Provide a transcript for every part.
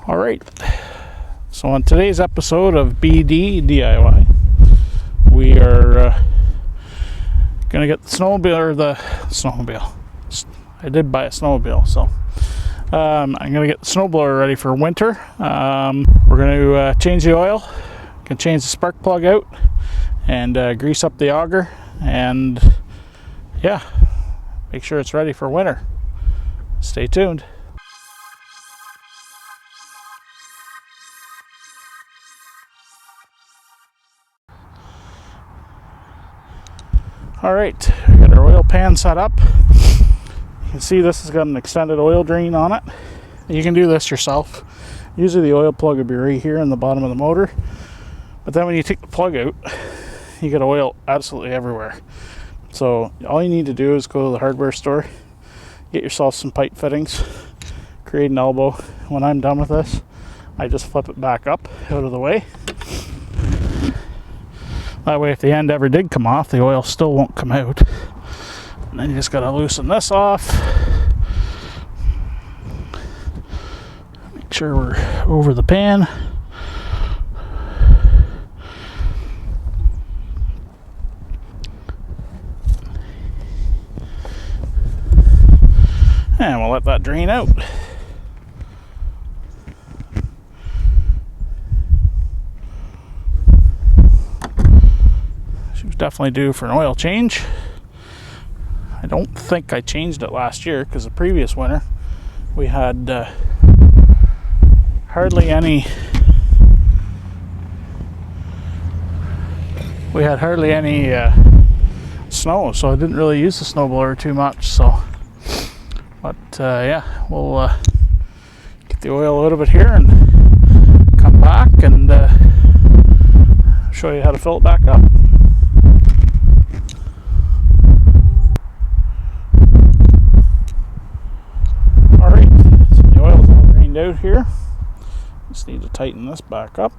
All right, so on today's episode of BD DIY, we are gonna get the snowmobile. I did buy a snowmobile, so I'm gonna get the snowblower ready for winter. We're gonna change the oil, can change the spark plug out, and grease up the auger, and yeah, make sure it's ready for winter. Stay tuned. Alright, we got our oil pan set up. You can see this has got an extended oil drain on it. You can do this yourself. Usually the oil plug will be right here in the bottom of the motor. But then when you take the plug out, you get oil absolutely everywhere. So all you need to do is go to the hardware store, get yourself some pipe fittings, create an elbow. When I'm done with this, I just flip it back up out of the way. That way if the end ever did come off, the oil still won't come out. And then you just gotta loosen this off. Make sure we're over the pan. And we'll let that drain out. Definitely due for an oil change. I don't think I changed it last year because the previous winter we had hardly any snow, so I didn't really use the snowblower too much. So, but yeah, we'll get the oil out of it here and come back and show you how to fill it back up. Out here, just need to tighten this back up.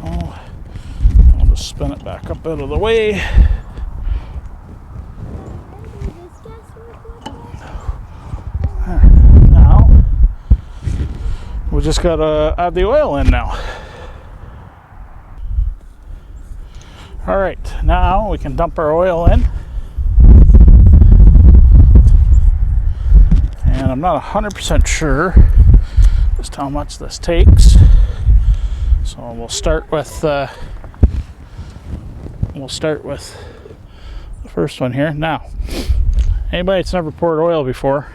I'll just spin it back up out of the way. We just gotta add the oil in now. Alright, now we can dump our oil in. And I'm not 100% sure just how much this takes. So we'll start with the first one here. Now, anybody that's never poured oil before,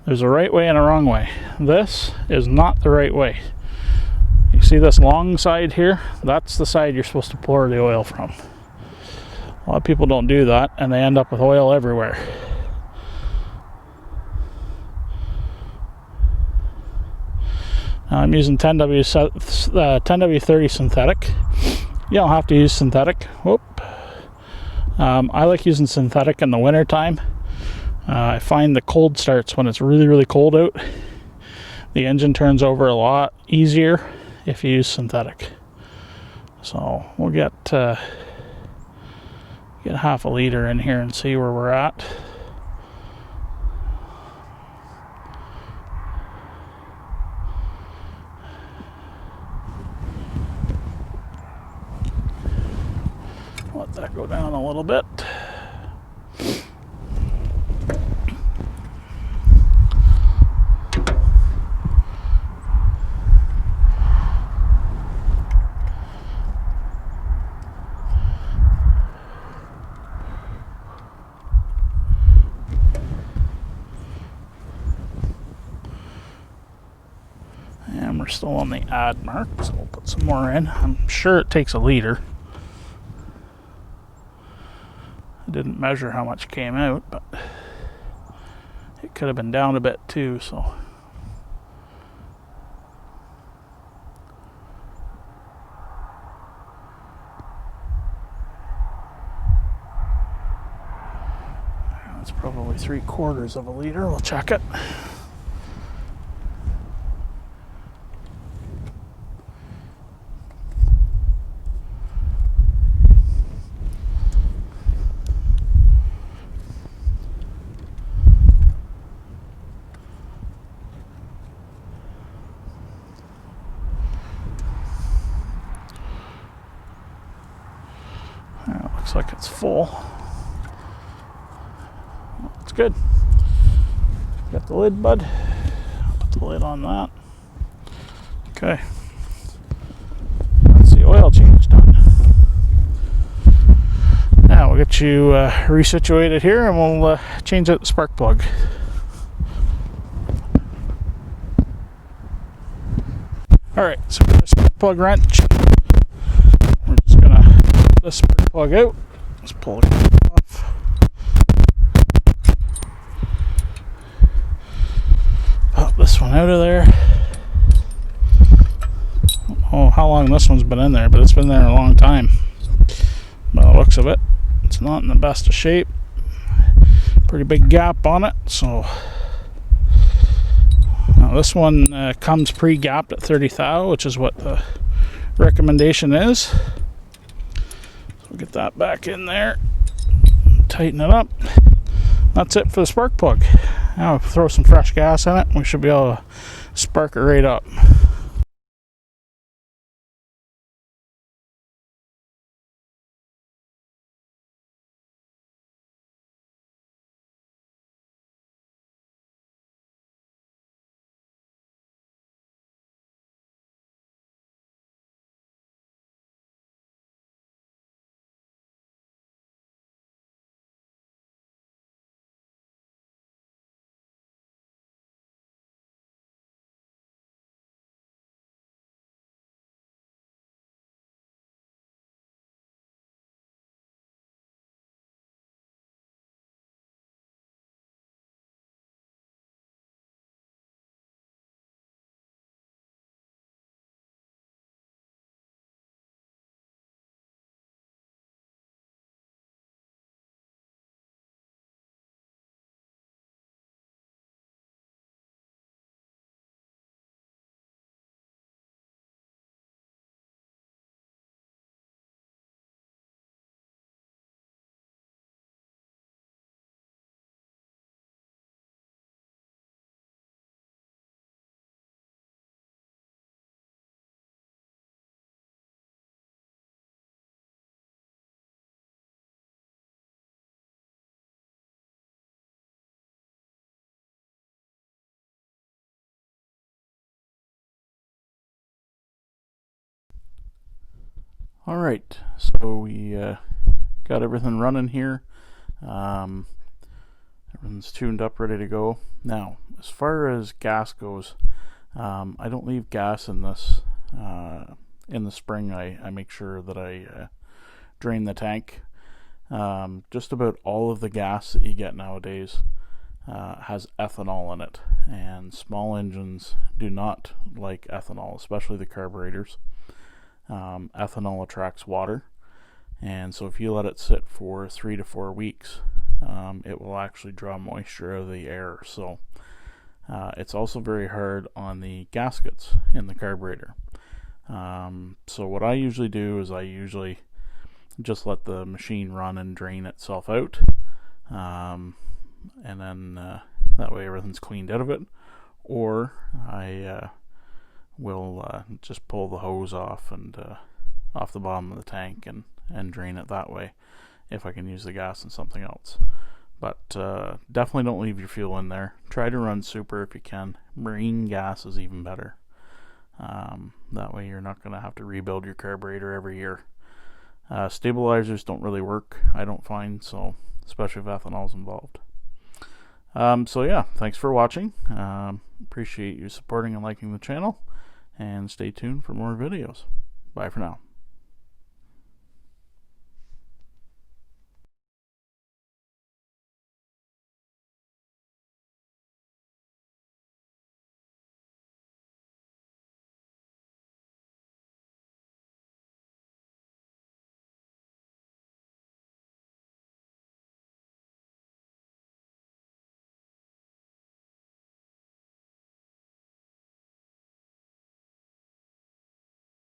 there's a right way and a wrong way. This is not the right way. You see this long side here? That's the side you're supposed to pour the oil from. A lot of people don't do that and they end up with oil everywhere. Now I'm using 10W30 synthetic. You don't have to use synthetic. Whoop. I like using synthetic in the winter time. I find the cold starts when it's really, really cold out. The engine turns over a lot easier if you use synthetic. So we'll get half a liter in here and see where we're at. Let that go down a little bit. And we're still on the add mark, so we'll put some more in. I'm sure it takes a liter. I didn't measure how much came out, but it could have been down a bit too, so. That's probably 3/4 of a liter. We'll check it. Looks like it's full. It's good. Got the lid, bud. Put the lid on that. Okay. That's the oil change done. Now we'll get you resituated here, and we'll change out the spark plug. Alright, so for the spark plug wrench, we're just going to pull the spark plug out. Let's pull it off. Pop this one out of there. I don't know how long this one's been in there, but it's been there a long time. By the looks of it, it's not in the best of shape. Pretty big gap on it, so now this one comes pre-gapped at 30 thou, which is what the recommendation is. So we'll get that back in there, tighten it up. That's it for the spark plug. Now we'll throw some fresh gas in it, and we should be able to spark it right up. Alright, so we got everything running here. Everything's tuned up, ready to go. Now, as far as gas goes, I don't leave gas in this. In the spring, I make sure that I drain the tank. Just about all of the gas that you get nowadays has ethanol in it, and small engines do not like ethanol, especially the carburetors. Ethanol attracts water, and so if you let it sit for 3 to 4 weeks, it will actually draw moisture out of the air. So it's also very hard on the gaskets in the carburetor. So what I usually do is I usually just let the machine run and drain itself out, and then that way everything's cleaned out of it. Or I will just pull the hose off and off the bottom of the tank and drain it that way if I can use the gas in something else. But definitely don't leave your fuel in there. Try to run super if you can. Marine gas is even better. That way you're not going to have to rebuild your carburetor every year. Stabilizers don't really work, I don't find, so especially if ethanol's involved. So yeah, thanks for watching. Appreciate you supporting and liking the channel, and stay tuned for more videos. Bye for now.